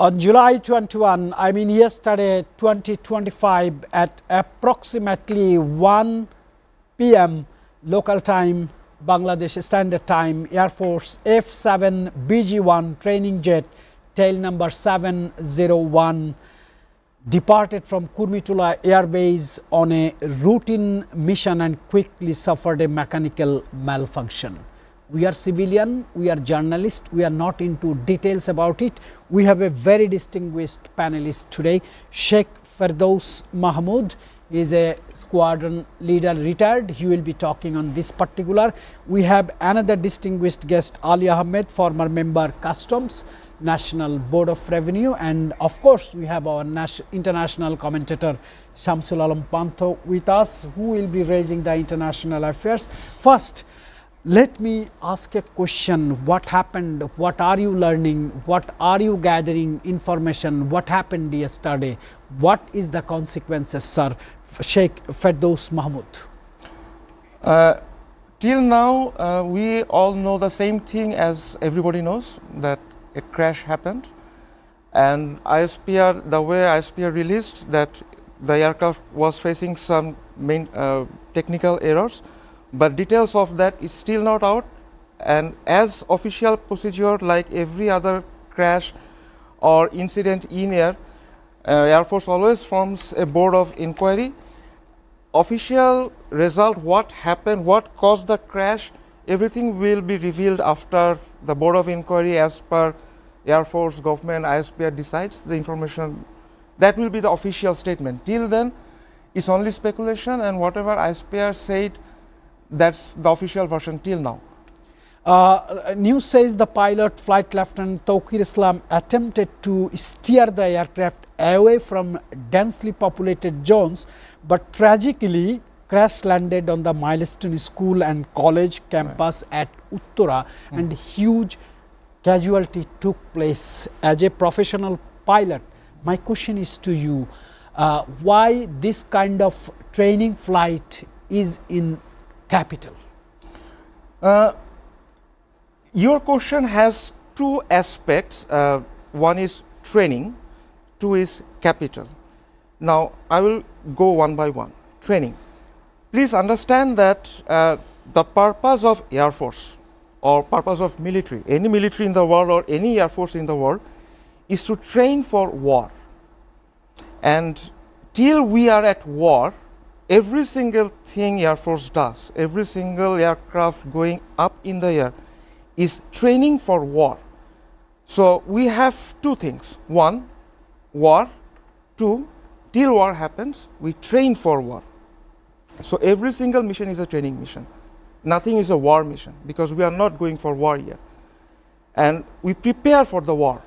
On July 21, I mean yesterday 2025 at approximately 1 p.m. local time, Bangladesh Standard Time, Air Force F-7 BG-1 training jet tail number 701 departed from Kurmitula Air Base on a routine mission and quickly suffered a mechanical malfunction. We are civilian, we are journalists, we are not into details about it. We have a very distinguished panelist today, Sheikh Firdaus Mahmood. He is a squadron leader retired. He will be talking on this particular. We have another distinguished guest, Ali Ahmed, former member Customs, National Board of Revenue, and of course we have our international commentator Shamsul Alam Pantho with us, who will be raising the international affairs. First, let me ask a question. What happened? What are you learning? What are you gathering information? What happened yesterday? What is the consequences, sir? Sheikh Firdaus Mahmood. Till now, we all know the same thing as everybody knows, that a crash happened, and ISPR, the way ISPR released that the aircraft was facing some main technical errors, but details of that is still not out. And as official procedure, like every other crash or incident in air, Air Force always forms a board of inquiry. Official result, what happened, what caused the crash, everything will be revealed after the board of inquiry as per Air Force, government, ISPR decides the information. That will be the official statement. Till then, it's only speculation, and whatever ISPR said, that's the official version till now. News says the pilot, Flight Lieutenant Tawqir Islam, attempted to steer the aircraft away from densely populated zones, but tragically crash landed on the Milestone School and College campus at Uttara, and huge casualty took place. As a professional pilot, my question is to you, why this kind of training flight is in capital? Your question has two aspects. One is training, two is capital. Now, I will go one by one. Training. Please understand that the purpose of Air Force or purpose of military, any military in the world or any Air Force in the world, is to train for war. And till we are at war, every single thing Air Force does, every single aircraft going up in the air is training for war. So we have two things. One, war. Two, till war happens, we train for war. So every single mission is a training mission. Nothing is a war mission, because we are not going for war yet. And we prepare for the war.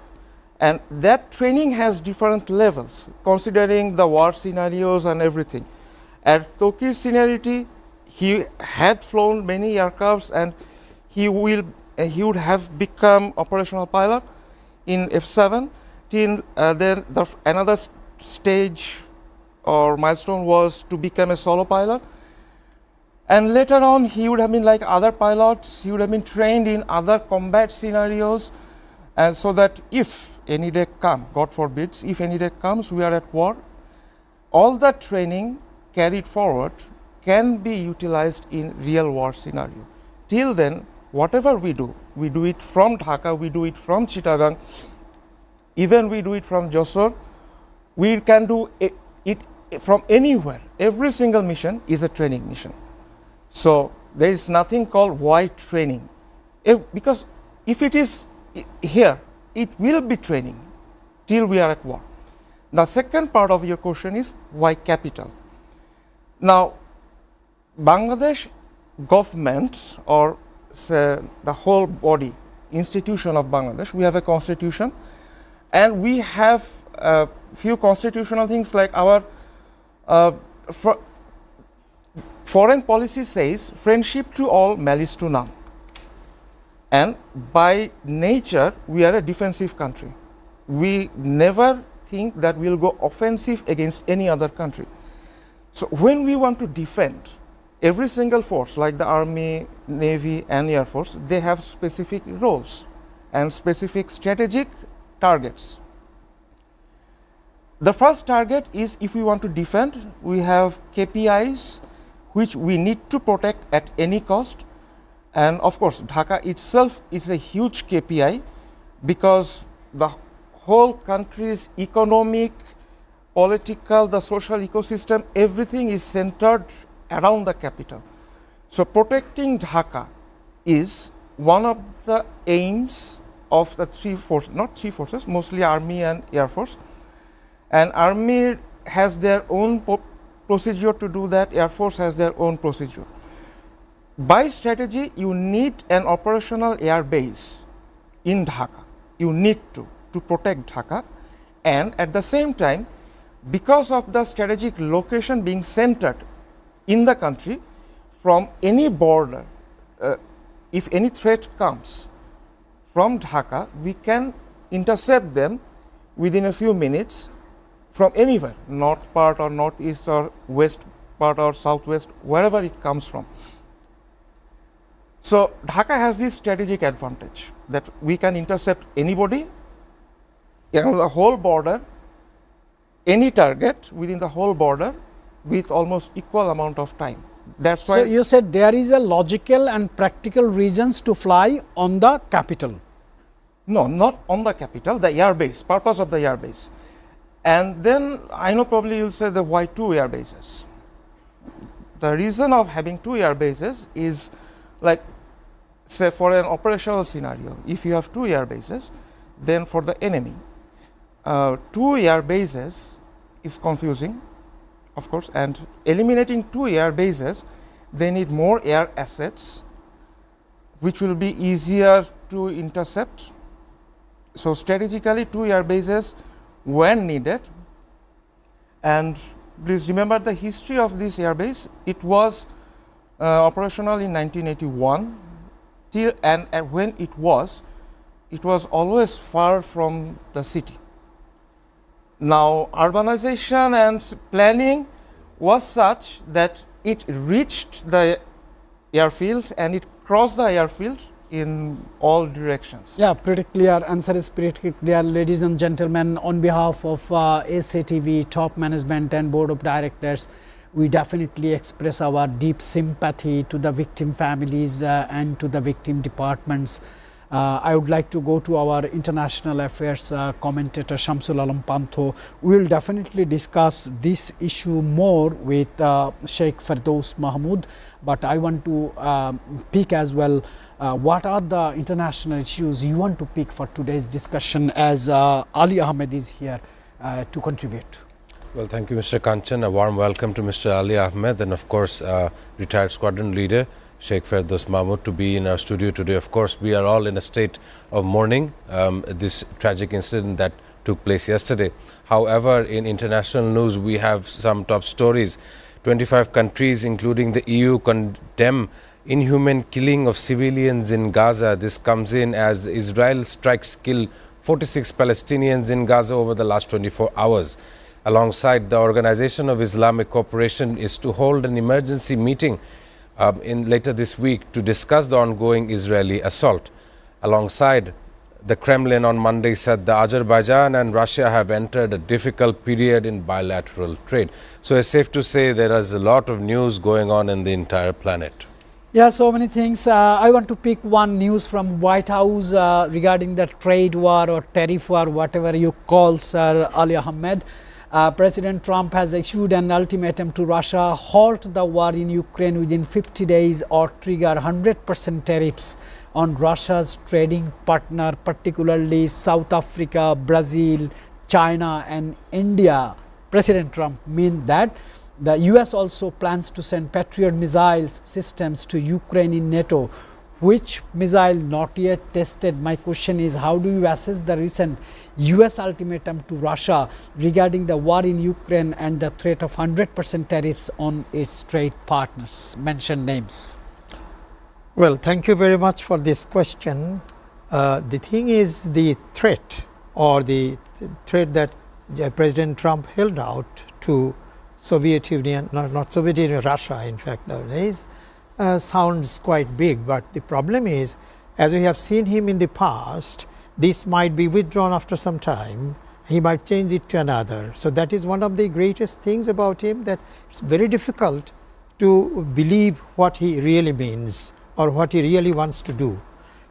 And that training has different levels, considering the war scenarios and everything. At Tawqir's seniority, he had flown many aircrafts, and he would have become operational pilot in F-7. Till then, another stage or milestone was to become a solo pilot. And later on, he would have been like other pilots, he would have been trained in other combat scenarios, and so that if any day comes, God forbids, if any day comes, we are at war, all that training carried forward can be utilized in real war scenario. Till then, whatever we do it from Dhaka, we do it from Chittagong, even we do it from Jessore, we can do it from anywhere. Every single mission is a training mission. So there is nothing called why training. Because if it is here, it will be training till we are at war. The second part of your question is why capital. Now, Bangladesh government, or say the whole body, institution of Bangladesh, we have a constitution, and we have a few constitutional things like our foreign policy says friendship to all, malice to none. And by nature, we are a defensive country. We never think that we'll go offensive against any other country. So when we want to defend, every single force like the Army, Navy and Air Force, they have specific roles and specific strategic targets. The first target is, if we want to defend, we have KPIs which we need to protect at any cost. And of course, Dhaka itself is a huge KPI because the whole country's economic, political, the social ecosystem, everything is centered around the capital. So protecting Dhaka is one of the aims of the three forces, mostly Army and Air Force. And Army has their own procedure to do that, Air Force has their own procedure. By strategy, you need an operational air base in Dhaka. You need to protect Dhaka, and at the same time, because of the strategic location being centered in the country, from any border, if any threat comes from Dhaka, we can intercept them within a few minutes from anywhere, north part or northeast or west part or southwest, wherever it comes from. So Dhaka has this strategic advantage that we can intercept anybody along the whole border, any target within the whole border with almost equal amount of time. That's why. So you said there is a logical and practical reasons to fly on the capital. No, not on the capital, the air base, purpose of the air base. And then I know probably you'll say, the why 2 air bases? The reason of having 2 air bases is, like, say for an operational scenario, if you have 2 air bases, then for the enemy, 2 air bases is confusing, of course, and eliminating 2 air bases, they need more air assets, which will be easier to intercept. So strategically, 2 air bases when needed. And please remember the history of this airbase. It was operational in 1981 till, and when it was always far from the city. Now urbanization and planning was such that it reached the airfield and it crossed the airfield in all directions. Yeah, pretty clear. Answer is pretty clear. Ladies and gentlemen, on behalf of Satv top management and board of directors, we definitely express our deep sympathy to the victim families and to the victim departments. I would like to go to our international affairs commentator Shamsul Alam Pantho. We will definitely discuss this issue more with Sheikh Firdaus Mahmood, but I want to pick as well what are the international issues you want to pick for today's discussion, as Ali Ahmed is here to contribute. Well, thank you, Mr. Kanchan. A warm welcome to Mr. Ali Ahmed and, of course, retired squadron leader Sheikh Firdaus Mahmood to be in our studio today. Of course, we are all in a state of mourning this tragic incident that took place yesterday. However, in international news, we have some top stories. 25 countries, including the EU, condemn inhuman killing of civilians in Gaza. This comes in as Israel strikes kill 46 Palestinians in Gaza over the last 24 hours. Alongside, the Organization of Islamic Cooperation is to hold an emergency meeting later this week to discuss the ongoing Israeli assault. Alongside, the Kremlin on Monday said the Azerbaijan and Russia have entered a difficult period in bilateral trade. So it's safe to say there is a lot of news going on in the entire planet. Yeah, so many things. I want to pick one news from White House regarding the trade war or tariff war, whatever you call, Sir Ali Ahmed. President Trump has issued an ultimatum to Russia: halt the war in Ukraine within 50 days or trigger 100% tariffs on Russia's trading partner, particularly South Africa, Brazil, China and India. President Trump means that the US also plans to send Patriot missile systems to Ukraine in NATO. Which missile not yet tested? My question is, how do you assess the recent US ultimatum to Russia regarding the war in Ukraine and the threat of 100% tariffs on its trade partners? Mention names. Well, thank you very much for this question. The thing is, the threat or the threat that President Trump held out to Soviet Union, not Soviet Union, Russia in fact nowadays, sounds quite big, but the problem is, as we have seen him in the past, this might be withdrawn after some time he might change it to another. So, that is one of the greatest things about him, that it is very difficult to believe what he really means or what he really wants to do.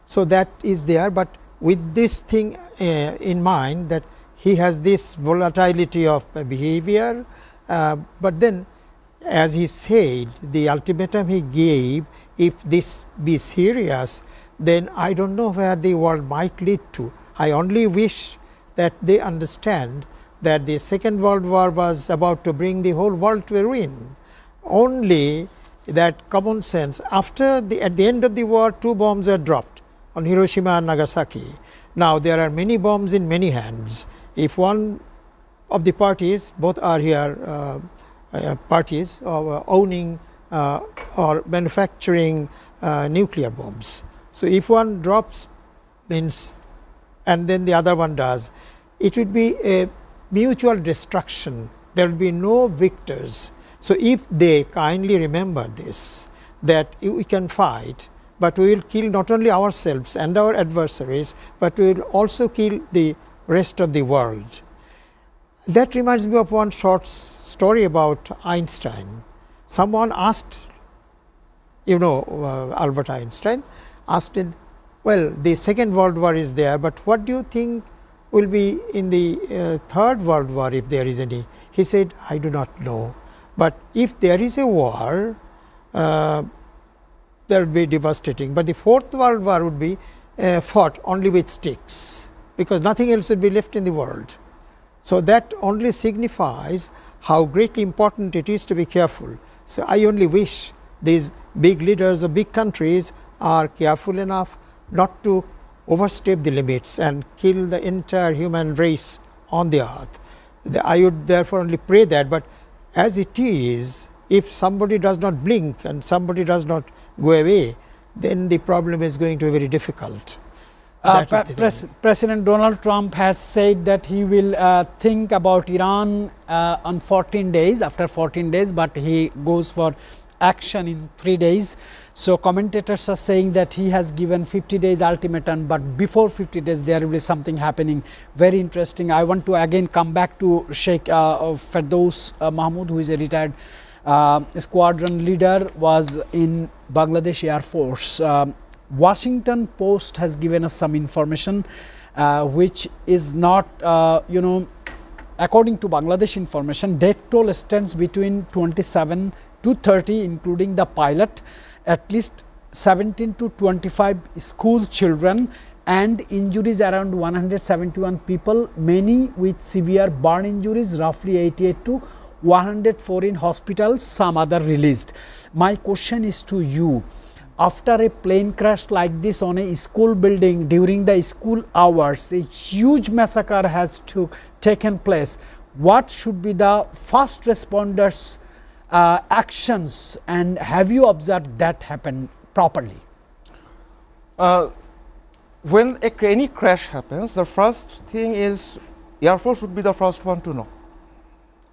So, that is there, but with this thing in mind, that he has this volatility of behavior, but then as he said, the ultimatum he gave, if this be serious, then I do not know where the world might lead to. I only wish that they understand that the Second World War was about to bring the whole world to a ruin. Only that common sense, after at the end of the war, 2 bombs were dropped on Hiroshima and Nagasaki. Now, there are many bombs in many hands. If one of the parties, both are here parties of owning or manufacturing nuclear bombs. So, if one drops means and then the other one does, it would be a mutual destruction. There will be no victors. So, if they kindly remember this, that we can fight, but we will kill not only ourselves and our adversaries, but we will also kill the rest of the world. That reminds me of one short story about Einstein. Someone asked, Albert Einstein asked him, well, the Second World War is there, but what do you think will be in the Third World War, if there is any? He said, I do not know, but if there is a war, there will be devastating, but the Fourth World War would be fought only with sticks, because nothing else would be left in the world. So, that only signifies how greatly important it is to be careful. So, I only wish these big leaders of big countries are careful enough not to overstep the limits and kill the entire human race on the earth. I would therefore only pray that, but as it is, if somebody does not blink and somebody does not go away, then the problem is going to be very difficult. President Donald Trump has said that he will think about Iran on 14 days, after 14 days, but he goes for action in 3 days. So, commentators are saying that he has given 50 days ultimatum, but before 50 days there will be something happening very interesting. I want to again come back to Sheikh Firdaus Mahmood, who is a retired squadron leader, was in Bangladesh Air Force. Washington Post has given us some information which is not, according to Bangladesh information, death toll stands between 27 to 30, including the pilot, at least 17 to 25 school children, and injuries around 171 people, many with severe burn injuries, roughly 88 to 104 in hospitals, some other released. My question is to you, after a plane crash like this on a school building during the school hours, a huge massacre has taken place. What should be the first responders' actions, and have you observed that happen properly? When any crash happens, the first thing is Air Force would be the first one to know,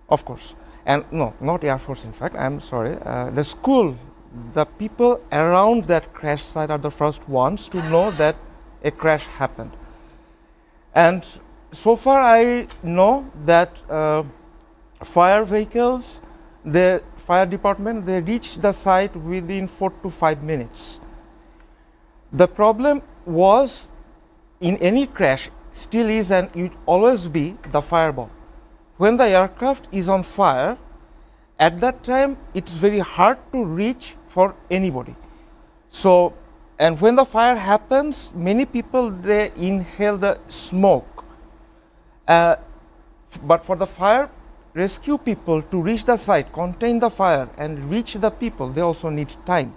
of course. And no, not Air Force, in fact, I am sorry, the school, the people around that crash site are the first ones to know that a crash happened. And so far I know that fire vehicles, the fire department, they reach the site within 4 to 5 minutes. The problem was, in any crash, still is and it always be the fireball. When the aircraft is on fire, at that time it's very hard to reach for anybody. So, and when the fire happens, many people they inhale the smoke. But for the fire rescue people to reach the site, contain the fire and reach the people, they also need time.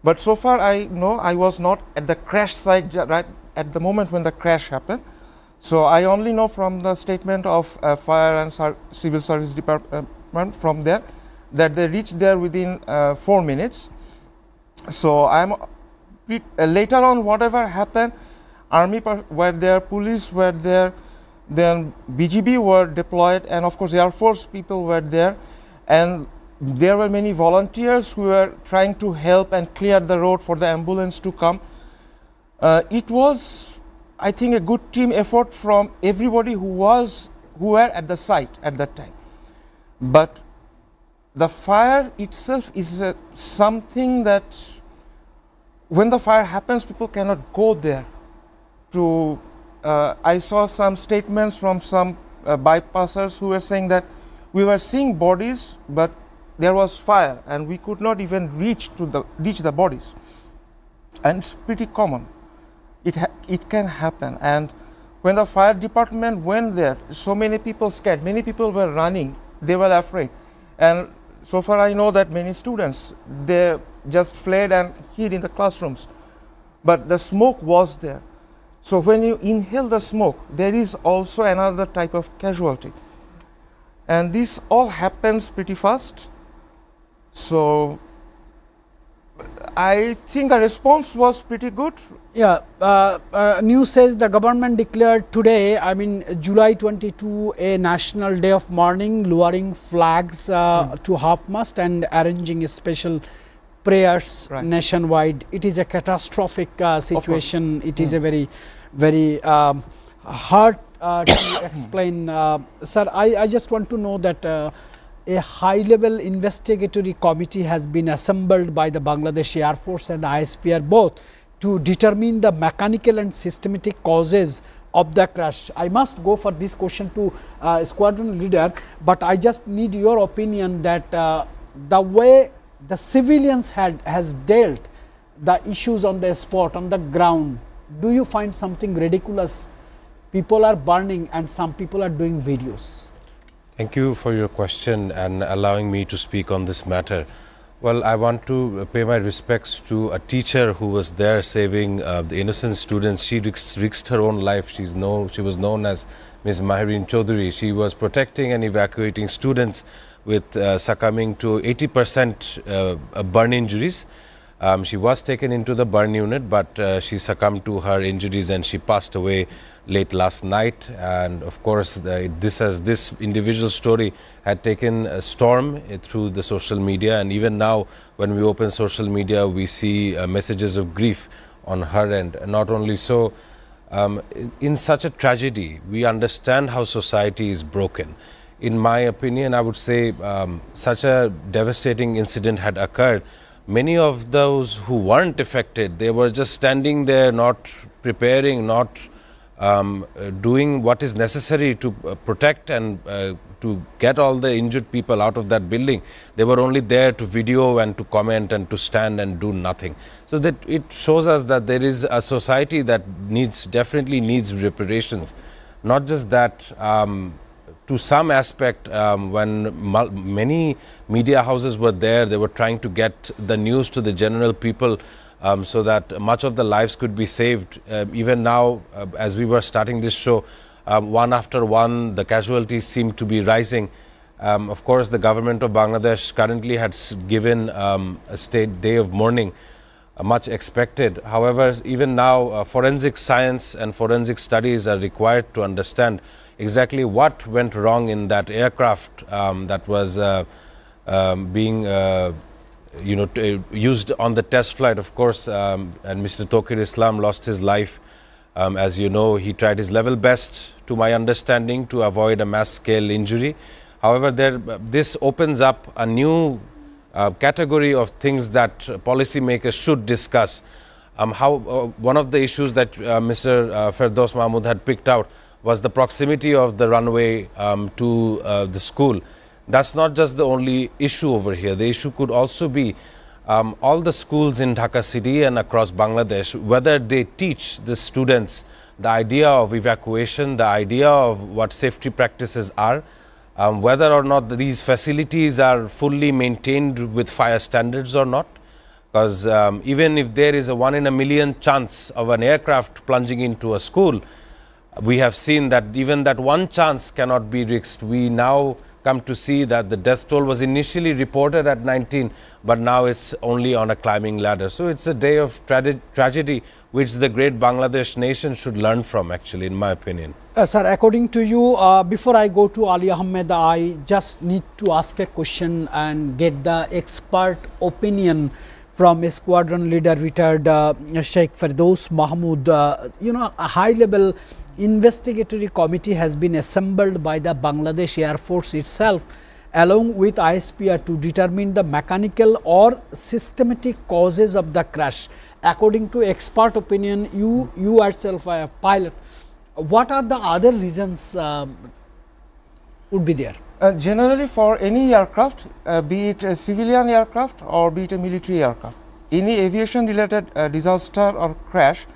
But so far I know I was not at the crash site right at the moment when the crash happened. So I only know from the statement of Fire and Civil Service Department from there that they reached there within 4 minutes. So I'm later on whatever happened, army were there, police were there, then BGB were deployed, and of course Air Force people were there, and there were many volunteers who were trying to help and clear the road for the ambulance to come. It was I think a good team effort from everybody who were at the site at that time. But the fire itself is something that when the fire happens, people cannot go there. I saw some statements from some bypassers who were saying that we were seeing bodies, but there was fire and we could not even reach the bodies. And it's pretty common. It can happen. And when the fire department went there, so many people scared. Many people were running. They were afraid. And so far I know that many students, they just fled and hid in the classrooms. But the smoke was there. So when you inhale the smoke, there is also another type of casualty. And this all happens pretty fast. So I think the response was pretty good. Yeah, news says the government declared today, I mean July 22, a national day of mourning, lowering flags to half-mast and arranging special prayers nationwide. It is a catastrophic situation. It is a very, very hard to explain. Sir, I just want to know that a high-level investigatory committee has been assembled by the Bangladesh Air Force and ISPR both to determine the mechanical and systematic causes of the crash. I must go for this question to squadron leader, but I just need your opinion that the way the civilians has dealt the issues on the spot, on the ground, do you find something ridiculous? People are burning and some people are doing videos. Thank you for your question and allowing me to speak on this matter. Well, I want to pay my respects to a teacher who was there saving the innocent students. She risked her own life. She was known as Ms. Mahirin Chaudhary. She was protecting and evacuating students with succumbing to 80% burn injuries. She was taken into the burn unit, but she succumbed to her injuries and she passed away late last night. And of course, this individual story had taken a storm through the social media, and even now when we open social media we see messages of grief on her end. And not only so, in such a tragedy we understand how society is broken. In my opinion, I would say such a devastating incident had occurred. Many of those who weren't affected, they were just standing there, not preparing, not doing what is necessary to protect and to get all the injured people out of that building. They were only there to video and to comment and to stand and do nothing. So that it shows us that there is a society that definitely needs reparations. Not just that, to some aspect, when many media houses were there, they were trying to get the news to the general people so that much of the lives could be saved. Even now, as we were starting this show, one after one, the casualties seem to be rising. Of course, the government of Bangladesh currently had given a state day of mourning, much expected. However, even now, forensic science and forensic studies are required to understand exactly what went wrong in that aircraft that was being used on the test flight, of course, and Mr. Tokir Islam lost his life. As you know, he tried his level best, to my understanding, to avoid a mass scale injury. However, this opens up a new category of things that policymakers should discuss. One of the issues that Mr. Firdaus Mahmood had picked out was the proximity of the runway to the school. That's not just the only issue over here. The issue could also be all the schools in Dhaka city and across Bangladesh, whether they teach the students the idea of evacuation, the idea of what safety practices are, whether or not these facilities are fully maintained with fire standards or not. Because even if there is a 1 in a million chance of an aircraft plunging into a school, we have seen that even that one chance cannot be risked. We now come to see that the death toll was initially reported at 19, but now it's only on a climbing ladder. So it's a day of tragedy which the great Bangladesh nation should learn from, actually, in my opinion. Sir, according to you, before I go to Ali Ahmed, I just need to ask a question and get the expert opinion from squadron leader retired Sheikh Firdaus Mahmood. You know, a high level investigatory committee has been assembled by the Bangladesh Air Force itself along with ISPR to determine the mechanical or systematic causes of the crash. According to expert opinion, you yourself are a pilot. What are the other reasons would be there? Generally, for any aircraft, be it a civilian aircraft or be it a military aircraft, any aviation related disaster or crash,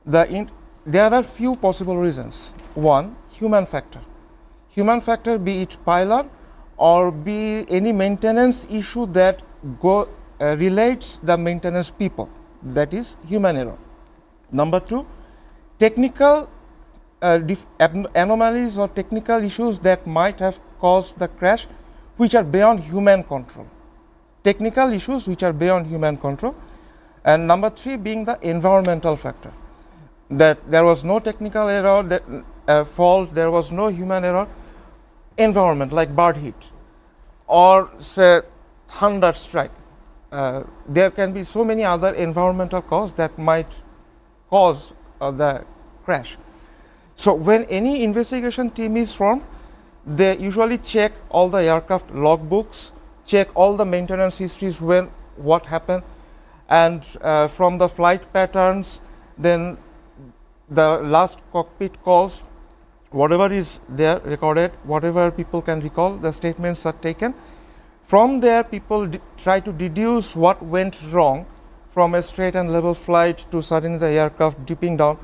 there are few possible reasons. One, human factor. Human factor, be it pilot or be any maintenance issue that relates the maintenance people, that is human error. Number two, technical anomalies or technical issues that might have caused the crash which are beyond human control. Technical issues which are beyond human control. And number three being the environmental factor, that there was no technical error, fault, there was no human error. Environment like bird heat or say thunder strike. There can be so many other environmental causes that might cause the crash. So when any investigation team is formed, they usually check all the aircraft logbooks, check all the maintenance histories, when what happened, and from the flight patterns, then the last cockpit calls, whatever is there recorded, whatever people can recall, the statements are taken. From there, people try to deduce what went wrong from a straight and level flight to suddenly the aircraft dipping down.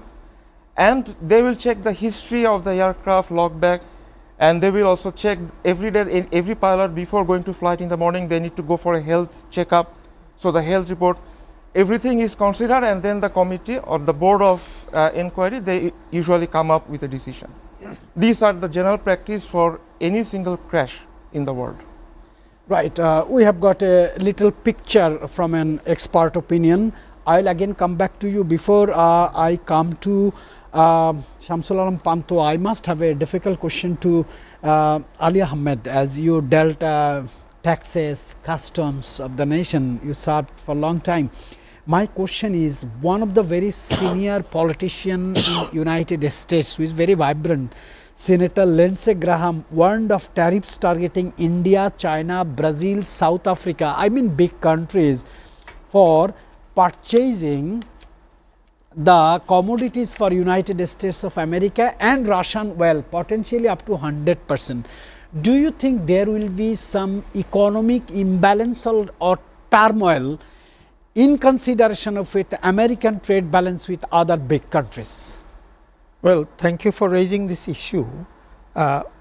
And they will check the history of the aircraft logback, and they will also check every day, every pilot before going to flight in the morning, they need to go for a health checkup. So the health report, everything is considered, and then the committee or the board of inquiry, they usually come up with a decision. These are the general practice for any single crash in the world. Right. We have got a little picture from an expert opinion. I'll again come back to you. Before I come to Shamsul Alam Panto, I must have a difficult question to Ali Ahmed. As you dealt taxes, customs of the nation, you served for a long time. My question is, one of the very senior politician in United States who is very vibrant, Senator Lindsey Graham, warned of tariffs targeting India, China, Brazil, South Africa, I mean big countries, for purchasing the commodities for United States of America and Russian oil, potentially up to 100%. Do you think there will be some economic imbalance or turmoil in consideration of with American trade balance with other big countries? Well, thank you for raising this issue.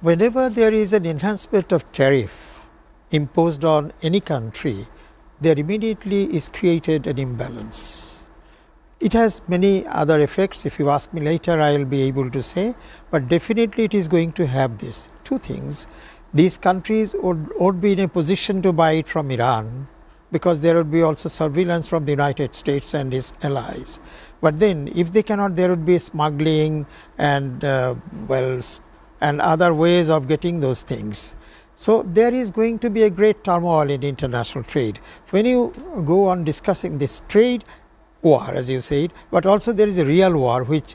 Whenever there is an enhancement of tariff imposed on any country, there immediately is created an imbalance. It has many other effects. If you ask me later, I will be able to say, but definitely it is going to have this. Two things. These countries would be in a position to buy it from Iran, because there would be also surveillance from the United States and its allies. But then if they cannot, there would be smuggling and and other ways of getting those things. So there is going to be a great turmoil in international trade. When you go on discussing this trade war, as you said, but also there is a real war, which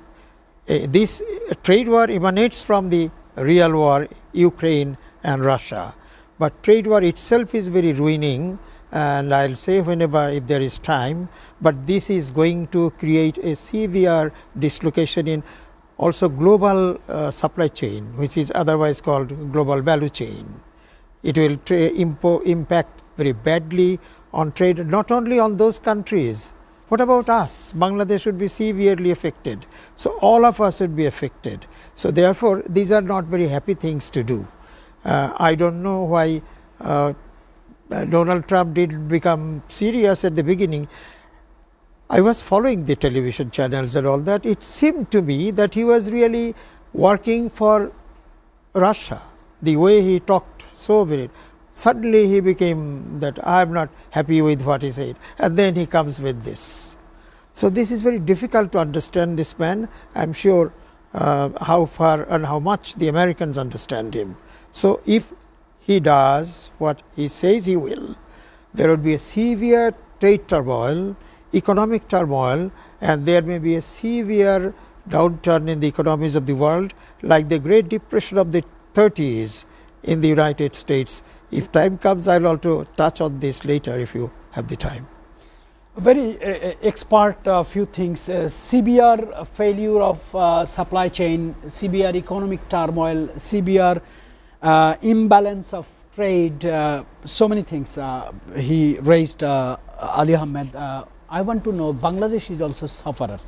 this trade war emanates from the real war, Ukraine and Russia. But trade war itself is very ruining, and I will say whenever if there is time, but this is going to create a severe dislocation in also global supply chain, which is otherwise called global value chain. It will impact very badly on trade, not only on those countries. What about us? Bangladesh would be severely affected. So all of us would be affected. So therefore, these are not very happy things to do. I don't know why Donald Trump did become serious at the beginning. I was following the television channels and all that. It seemed to me that he was really working for Russia. The way he talked so very, suddenly he became that I am not happy with what he said, and then he comes with this. So this is very difficult to understand this man. I am sure how far and how much the Americans understand him. So if he does what he says he will, there would be a severe trade turmoil, economic turmoil, and there may be a severe downturn in the economies of the world, like the Great Depression of the 30s in the United States. If time comes, I will also touch on this later if you have the time. Very expert few things, severe failure of supply chain, severe economic turmoil, severe imbalance of trade, so many things he raised. Ali Ahmed, I want to know, Bangladesh is also sufferer.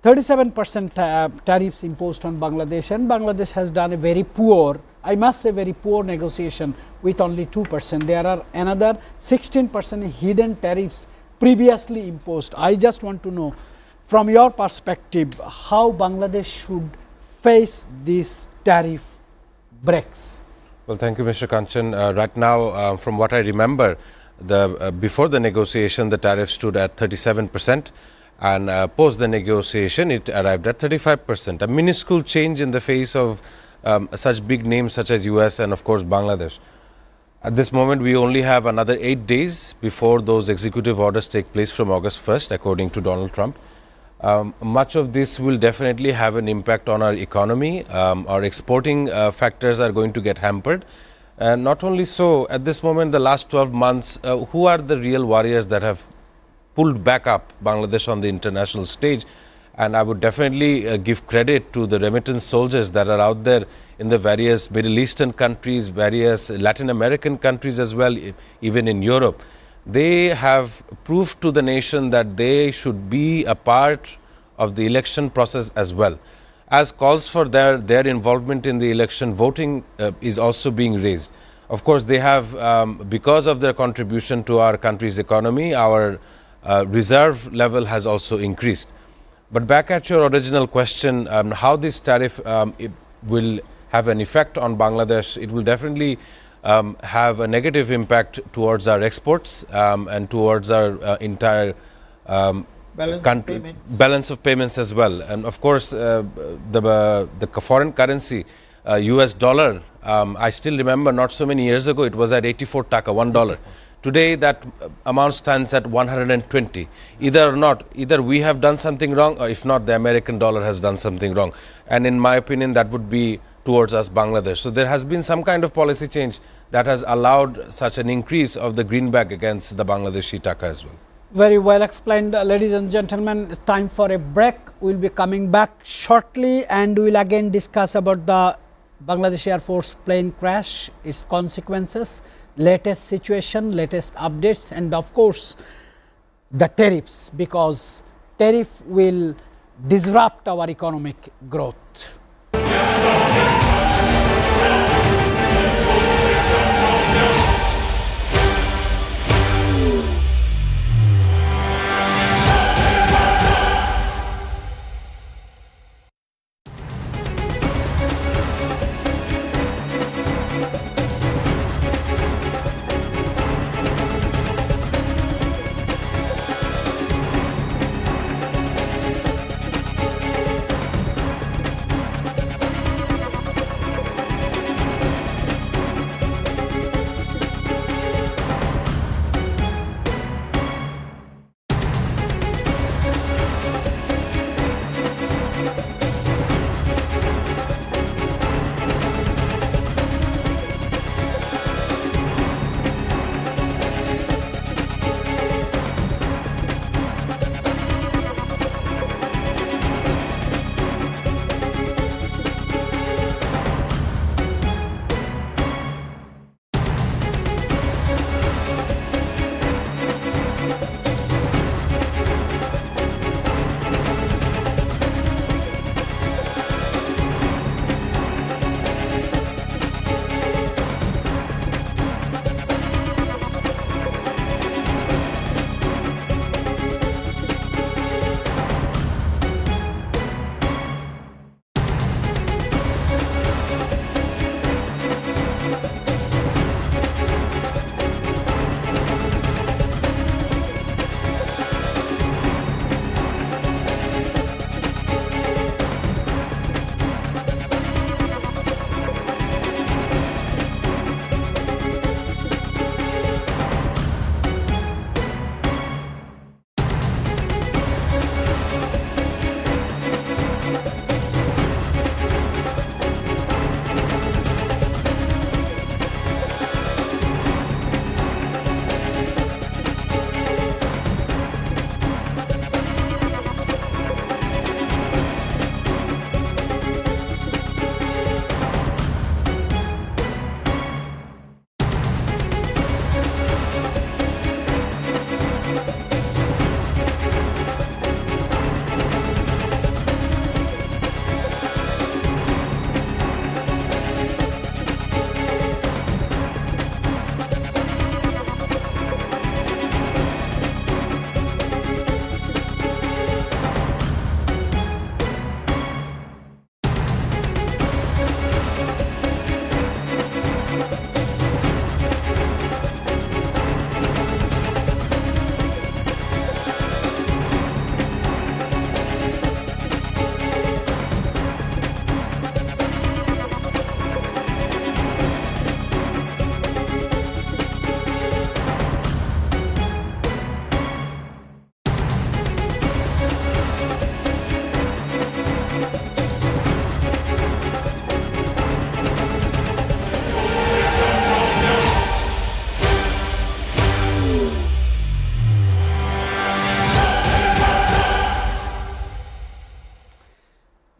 37% tariffs imposed on Bangladesh, and Bangladesh has done a very poor, I must say very poor negotiation with only 2%. There are another 16% hidden tariffs previously imposed. I just want to know from your perspective how Bangladesh should face these tariff breaks. Well, thank you, Mr. Kanchan. Right now, from what I remember, before the negotiation, the tariff stood at 37%, and post the negotiation, it arrived at 35%. A minuscule change in the face of such big names such as US and, of course, Bangladesh. At this moment, we only have another 8 days before those executive orders take place from August 1st, according to Donald Trump. Much of this will definitely have an impact on our economy. Our exporting factors are going to get hampered. And not only so, at this moment, the last 12 months, who are the real warriors that have pulled back up Bangladesh on the international stage? And I would definitely give credit to the remittance soldiers that are out there in the various Middle Eastern countries, various Latin American countries as well, even in Europe. They have proved to the nation that they should be a part of the election process as well. As calls for their involvement in the election, voting is also being raised. Of course, they have, because of their contribution to our country's economy, our reserve level has also increased. But back at your original question, how this tariff will have an effect on Bangladesh, it will definitely have a negative impact towards our exports and towards our entire balance of payments as well. And of course, the foreign currency, US dollar, I still remember not so many years ago, it was at 84 taka, $1. Today, that amount stands at 120. Either we have done something wrong, or if not, the American dollar has done something wrong. And in my opinion, that would be towards us, Bangladesh. So there has been some kind of policy change that has allowed such an increase of the greenback against the Bangladeshi taka as well. Very well explained, ladies and gentlemen. It's time for a break. We'll be coming back shortly, and we'll again discuss about the Bangladesh Air Force plane crash, its consequences, latest situation, latest updates, and of course the tariffs, because tariff will disrupt our economic growth.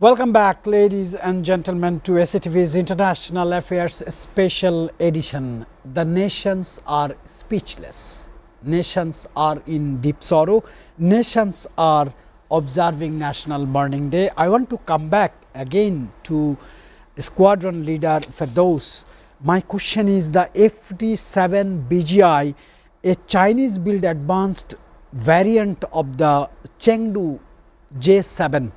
Welcome back, ladies and gentlemen, to SATV's International Affairs Special Edition. The nations are speechless. Nations are in deep sorrow. Nations are observing National Mourning Day. I want to come back again to Squadron Leader Firdaus. My question is, the FD-7 BGI, a Chinese-built advanced variant of the Chengdu J-7,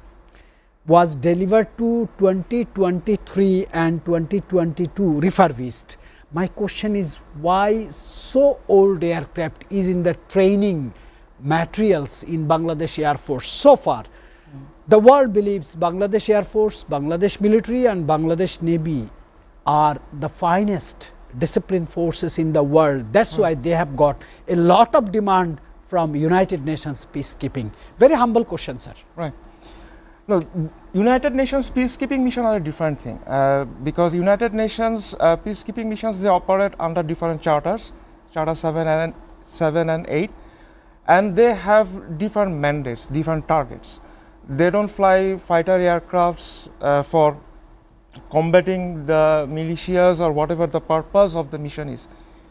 was delivered to 2023 and 2022 refurbished. My question is, why so old aircraft is in the training materials in Bangladesh Air Force so far? The world believes Bangladesh Air Force, Bangladesh military and Bangladesh Navy are the finest disciplined forces in the world. That's why they have got a lot of demand from United Nations peacekeeping. Very humble question, sir. Right. No, United Nations peacekeeping mission are a different thing because United Nations peacekeeping missions, they operate under different charters, Charter 7 and 8, and they have different mandates, different targets. They don't fly fighter aircrafts for combating the militias or whatever the purpose of the mission is.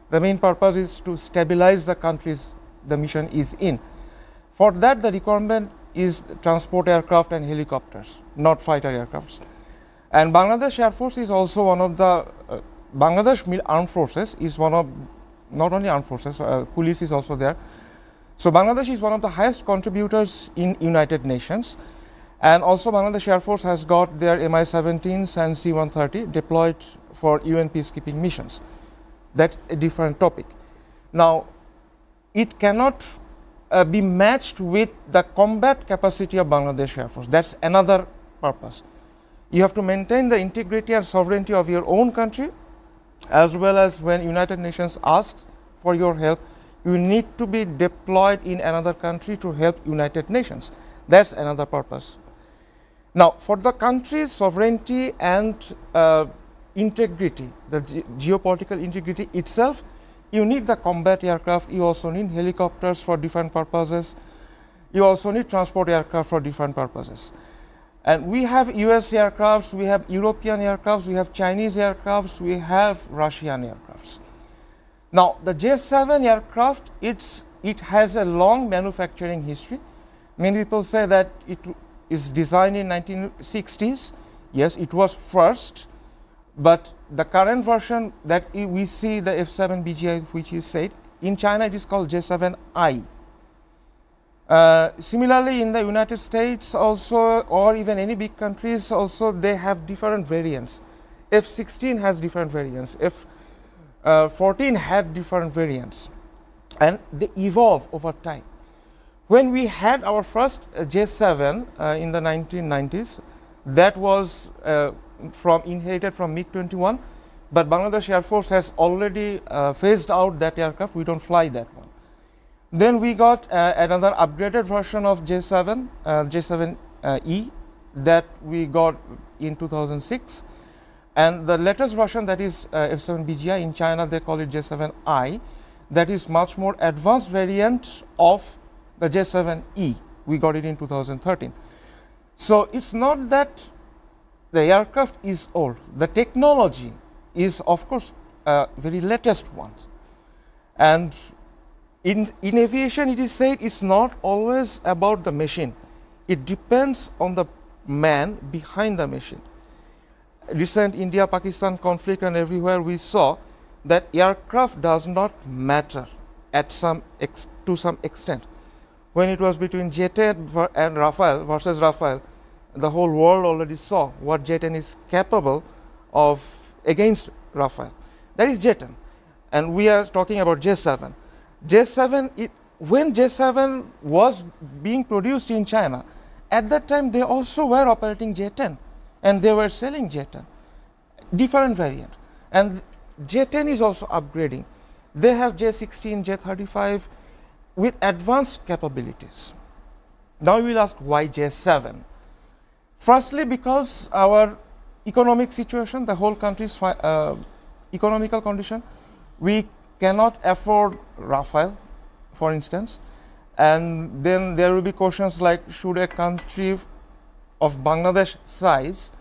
The main purpose is to stabilize the countries the mission is in. For that, the requirement is transport aircraft and helicopters, not fighter aircrafts. And Bangladesh Air Force is also one of the Bangladesh Armed Forces is one of, not only armed forces, police is also there. So Bangladesh is one of the highest contributors in United Nations, and also Bangladesh Air Force has got their Mi-17s and C-130 deployed for UN peacekeeping missions. That's a different topic. Now, it cannot be matched with the combat capacity of Bangladesh Air Force. That's another purpose. You have to maintain the integrity and sovereignty of your own country, as well as when United Nations asks for your help, you need to be deployed in another country to help United Nations. That's another purpose. Now, for the country's sovereignty and integrity, the geopolitical integrity itself, you need the combat aircraft, you also need helicopters for different purposes, you also need transport aircraft for different purposes. And we have US aircrafts, we have European aircrafts, we have Chinese aircrafts, we have Russian aircrafts. Now, the J-7 aircraft, it has a long manufacturing history. Many people say that it is designed in 1960s. Yes, it was first, but the current version that we see, the F-7 BGI, which you said, in China it is called J-7I. Similarly, in the United States also, or even any big countries also, they have different variants. F-16 has different variants. F-14 had different variants, and they evolve over time. When we had our first J-7 in the 1990s, that was inherited from MiG-21, but Bangladesh Air Force has already phased out that aircraft. We don't fly that one. Then we got another upgraded version of J-7, J-7E, that we got in 2006. And the latest version, that is F-7 BGI, in China they call it J-7I, that is much more advanced variant of the J-7E. We got it in 2013. So it's not that the aircraft is old. The technology is, of course, very latest one. And in aviation, it is said it's not always about the machine. It depends on the man behind the machine. Recent India-Pakistan conflict and everywhere we saw that aircraft does not matter to some extent. When it was between J-10 and Rafale versus Rafale, the whole world already saw what J-10 is capable of against Rafale. That is J-10. And we are talking about J-7. J-7, when J-7 was being produced in China, at that time they also were operating J-10 and they were selling J-10, different variant. And J-10 is also upgrading. They have J-16, J-35 with advanced capabilities. Now you will ask, why J-7? Firstly, because our economic situation, the whole country's economical condition, we cannot afford Rafale, for instance. And then there will be questions like, should a country of Bangladesh size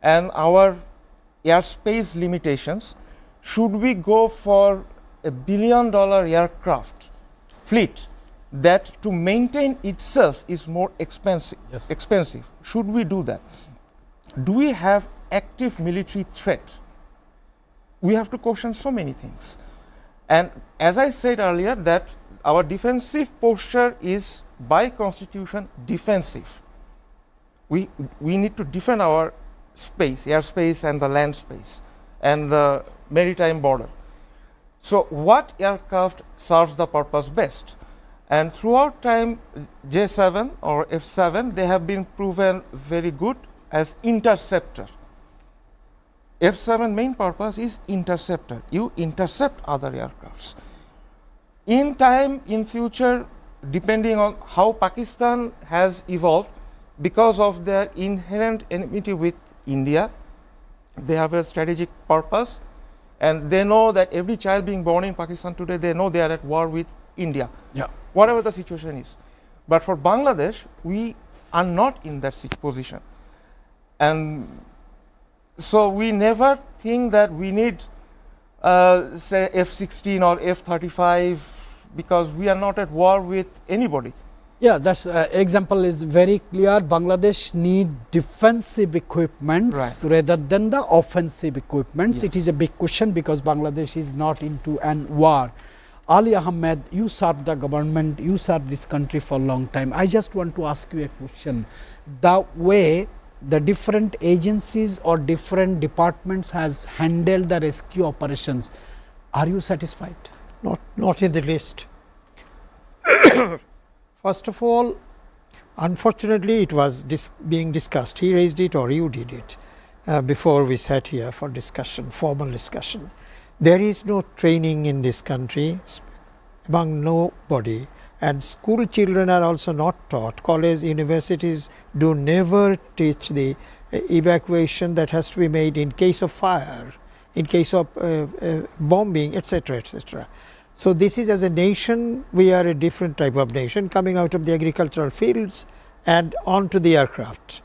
and our airspace limitations, should we go for a $1 billion aircraft fleet that to maintain itself is more expensive? Yes. Expensive. Should we do that? Do we have active military threat? We have to question so many things. And as I said earlier, that our defensive posture is by constitution defensive. We need to defend our space, airspace and the land space and the maritime border. So what aircraft serves the purpose best? And throughout time, J7 or F7, they have been proven very good as interceptor. F7 main purpose is interceptor. You intercept other aircrafts. In time, in future, depending on how Pakistan has evolved, because of their inherent enmity with India, they have a strategic purpose, and they know that every child being born in Pakistan today, they know they are at war with India, Yeah. whatever the situation is. But for Bangladesh, we are not in that position. And so we never think that we need, say, F-16 or F-35, because we are not at war with anybody. Yeah, that's example is very clear. Bangladesh need defensive equipments rather than the offensive equipments. It Yes. is a big question because Bangladesh is not into an war. Ali Ahmed, you served the government, you served this country for a long time. I just want to ask you a question. The way the different agencies or different departments has handled the rescue operations, are you satisfied? Not in the least. First of all, unfortunately, it was being discussed. He raised it or you did it before we sat here for discussion, formal discussion. There is no training in this country among nobody, and school children are also not taught. College, universities do never teach the evacuation that has to be made in case of fire, in case of bombing, etc., etc. So this is, as a nation, we are a different type of nation coming out of the agricultural fields and onto the aircraft.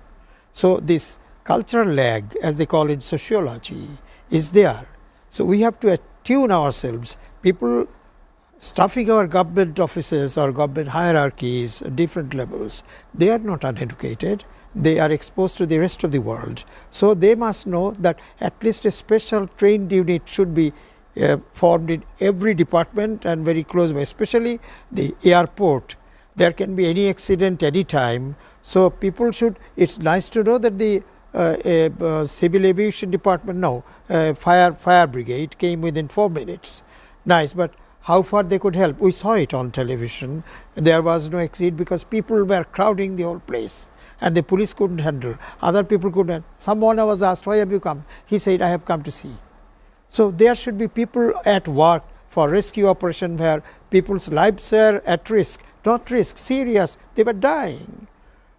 So this cultural lag, as they call in sociology, is there. So we have to attune ourselves. People stuffing our government offices or government hierarchies at different levels, they are not uneducated. They are exposed to the rest of the world. So they must know that at least a special trained unit should be formed in every department and very close by, especially the airport. There can be any accident any time. So people should, it's nice to know that the civil aviation department, fire brigade came within 4 minutes. Nice, but how far they could help? We saw it on television. There was no exit because people were crowding the whole place and the police couldn't handle. Other people couldn't. Someone was asked, why have you come? He said, I have come to see. So there should be people at work for rescue operation where people's lives are at risk, not risk, serious, they were dying.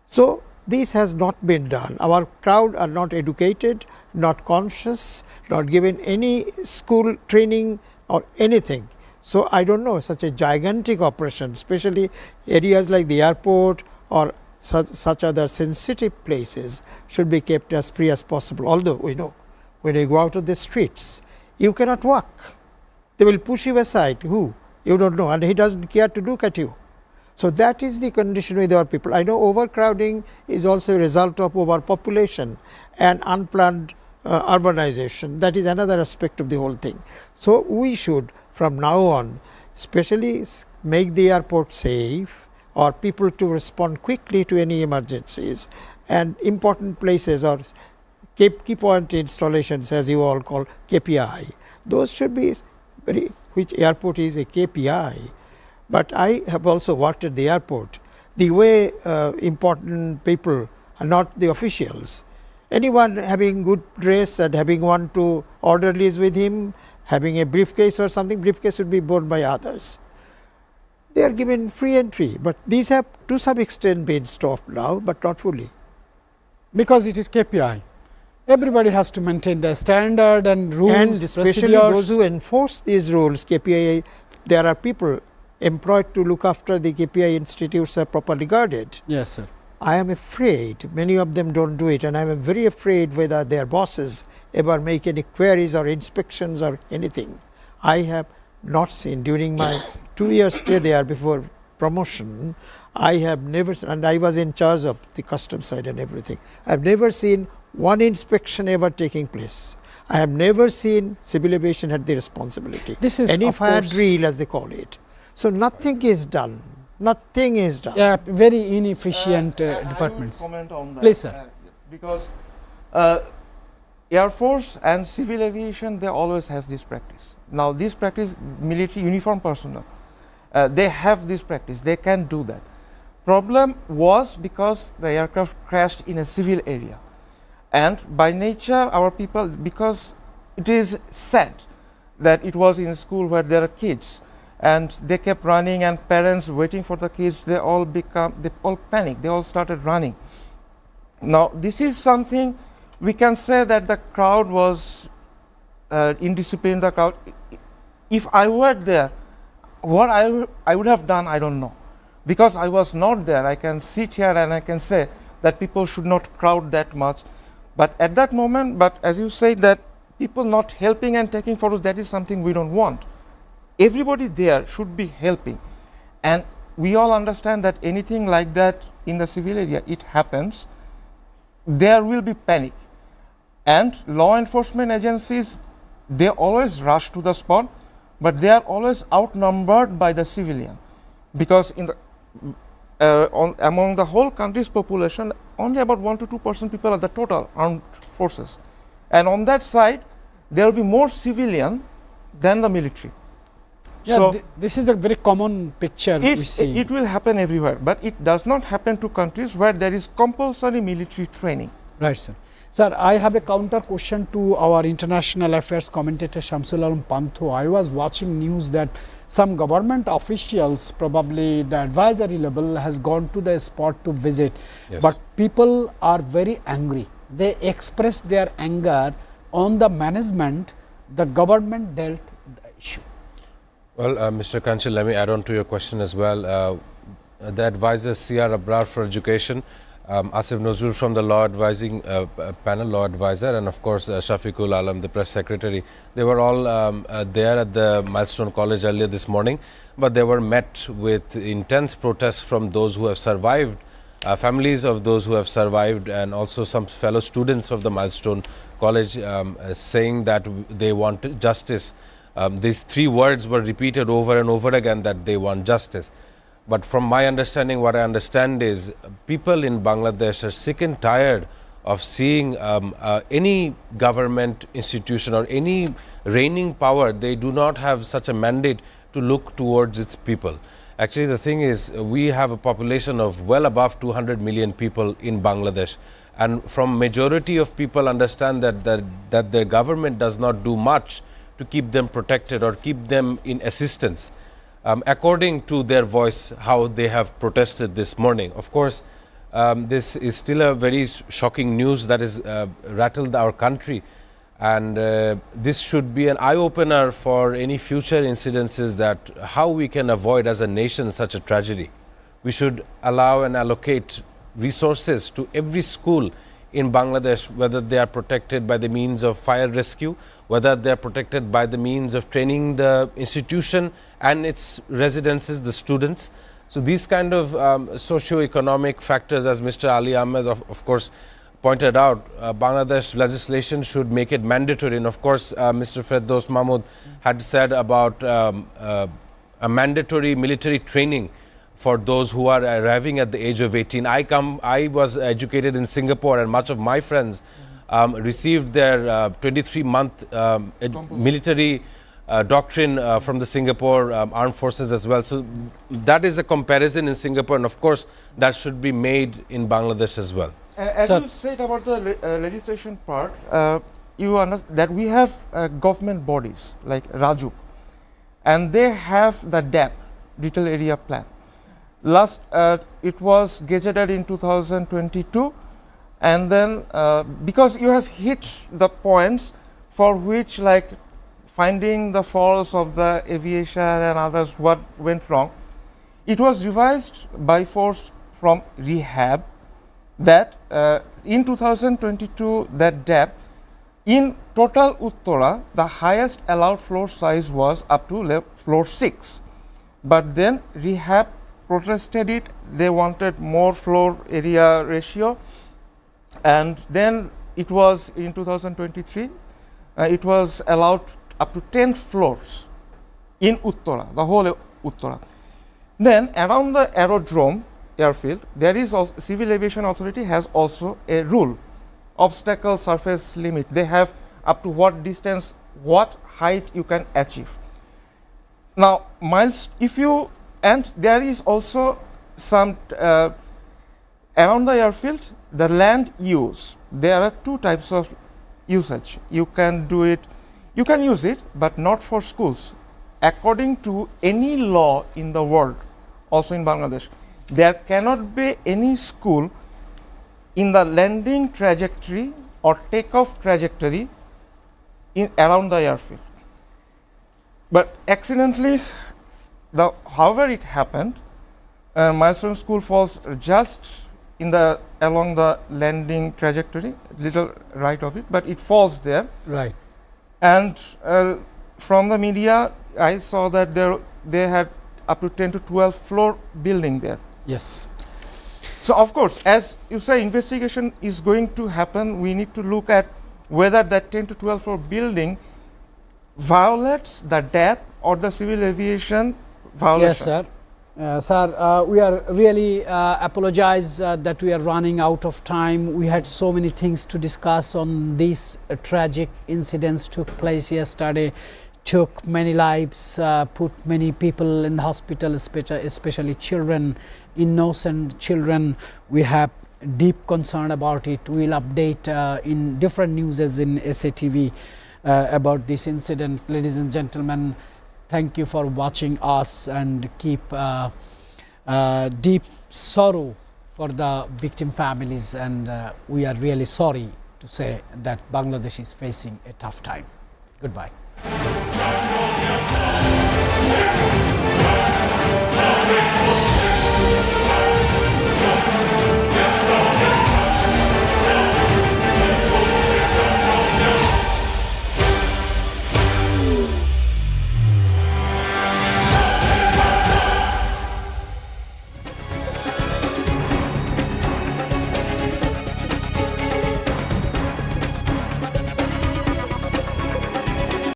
So this has not been done. Our crowd are not educated, not conscious, not given any school training or anything. So I don't know, such a gigantic operation, especially areas like the airport or such other sensitive places, should be kept as free as possible. Although we know when you go out of the streets, you cannot walk. They will push you aside. Who? You don't know, and he doesn't care to look at you. So that is the condition with our people. I know overcrowding is also a result of overpopulation and unplanned urbanization. That is another aspect of the whole thing. So we should, from now on, especially make the airport safe, or people to respond quickly to any emergencies, and important places or key point installations, as you all call KPI. Those should be which airport is a KPI. But I have also worked at the airport. The way important people are not the officials. Anyone having good dress and having one two orderlies with him, having a briefcase or something, briefcase should be borne by others. They are given free entry, but these have to some extent been stopped now, but not fully. Because it is KPI. Everybody has to maintain their standard and rules, and especially procedures. those who enforce these rules, KPI, there are people employed to look after the KPI institutes are properly guarded. Yes, sir. I am afraid many of them don't do it, and I am very afraid whether their bosses ever make any queries or inspections or anything. I have not seen during my 2-year stay there before promotion. I have never, and I was in charge of the custom side and everything. I have never seen one inspection ever taking place. I have never seen civil aviation had the responsibility. This is any of fire course drill, as they call it. So nothing is done. Nothing is done. yeah, very inefficient departments. I will comment on that. Please, sir. Because Air Force and civil aviation, they always has this practice. Now, this practice, military uniform personnel, they have this practice. They can do that. Problem was because the aircraft crashed in a civil area, and by nature, our people, because it is sad that it was in a school where there are kids, and they kept running, and parents waiting for the kids, they all panicked, they all started running. Now, this is something we can say that the crowd was indisciplined, the crowd. If I were there, what I would have done, I don't know. Because I was not there, I can sit here and I can say that people should not crowd that much. But at that moment, but as you say that people not helping and taking photos, that is something we don't want. Everybody there should be helping. And we all understand that anything like that in the civil area, it happens, there will be panic. And law enforcement agencies, they always rush to the spot, but they are always outnumbered by the civilian. Because in the among the whole country's population, only about 1 to 2% people are the total armed forces. And on that side, there will be more civilian than the military. Yeah, so this is a very common picture we see. it will happen everywhere, but it does not happen to countries where there is compulsory military training. Right, sir. Sir, I have a counter question to our international affairs commentator Shamsul Alam Pantho. I was watching news that some government officials, probably the advisory level, has gone to the spot to visit. Yes. But people are very angry. They expressed their anger on the management. The government dealt the issue. Well, Mr. Kanchil, let me add on to your question as well. The advisors C.R. Abrar for Education, Asif Nazrul from the law advising panel, law advisor, and of course Shafiqul Alam, the press secretary. They were all there at the Milestone College earlier this morning, but they were met with intense protests from those who have survived, families of those who have survived, and also some fellow students of the Milestone College saying that they want justice. These 3 words were repeated over and over again, that they want justice. But from my understanding, what I understand is people in Bangladesh are sick and tired of seeing any government institution or any reigning power. They do not have such a mandate to look towards its people. Actually, the thing is, we have a population of well above 200 million people in Bangladesh. And from majority of people understand that their government does not do much to keep them protected or keep them in assistance. According to their voice, how they have protested this morning. Of course, this is still a very shocking news that has rattled our country, and this should be an eye-opener for any future incidences, that how we can avoid as a nation such a tragedy. We should allow and allocate resources to every school in Bangladesh, whether they are protected by the means of fire rescue, whether they are protected by the means of training the institution and its residences, the students. So these kind of socio-economic factors, as Mr. Ali Ahmed of course pointed out, Bangladesh legislation should make it mandatory. And of course, Mr. Firdaus Mahmood had said about a mandatory military training for those who are arriving at the age of 18. I was educated in Singapore, and much of my friends received their 23-month military doctrine from the Singapore armed forces as well. So that is a comparison in Singapore, and of course that should be made in Bangladesh as well. As you said about the legislation part, you understand that we have government bodies like Rajuk, and they have the DAP, Detailed Area Plan. Last, it was gazetted in 2022, and then because you have hit the points for which, like finding the faults of the aviation and others, what went wrong, it was revised by force from rehab that in 2022 that depth in total Uttara the highest allowed floor size was up to floor 6, but then rehab protested it, they wanted more floor area ratio, and then it was in 2023 it was allowed up to 10 floors in Uttara, the whole Uttara. Then around the aerodrome airfield, there is also, Civil Aviation Authority has also a rule, obstacle surface limit. They have up to what distance, what height you can achieve. Now, if you, and there is also some around the airfield, the land use. There are two types of usage. You can do it, you can use it, but not for schools. According to any law in the world, also in Bangladesh, there cannot be any school in the landing trajectory or takeoff trajectory around the airfield. But accidentally, however it happened, Milestone School falls just in along the landing trajectory, little right of it, but it falls there. Right. And from the media, I saw that they had up to 10 to 12 floor building there. Yes. So of course, as you say, investigation is going to happen. We need to look at whether that 10 to 12 floor building violates the depth or the civil aviation violation. Yes, sir. Sir, we are really apologize that we are running out of time. We had so many things to discuss on these tragic incidents took place yesterday, took many lives, put many people in the hospital, especially children, innocent children. We have deep concern about it. We will update in different newses in Satv about this incident. Ladies and gentlemen, thank you for watching us, and keep deep sorrow for the victim families, and we are really sorry to say that Bangladesh is facing a tough time. Goodbye.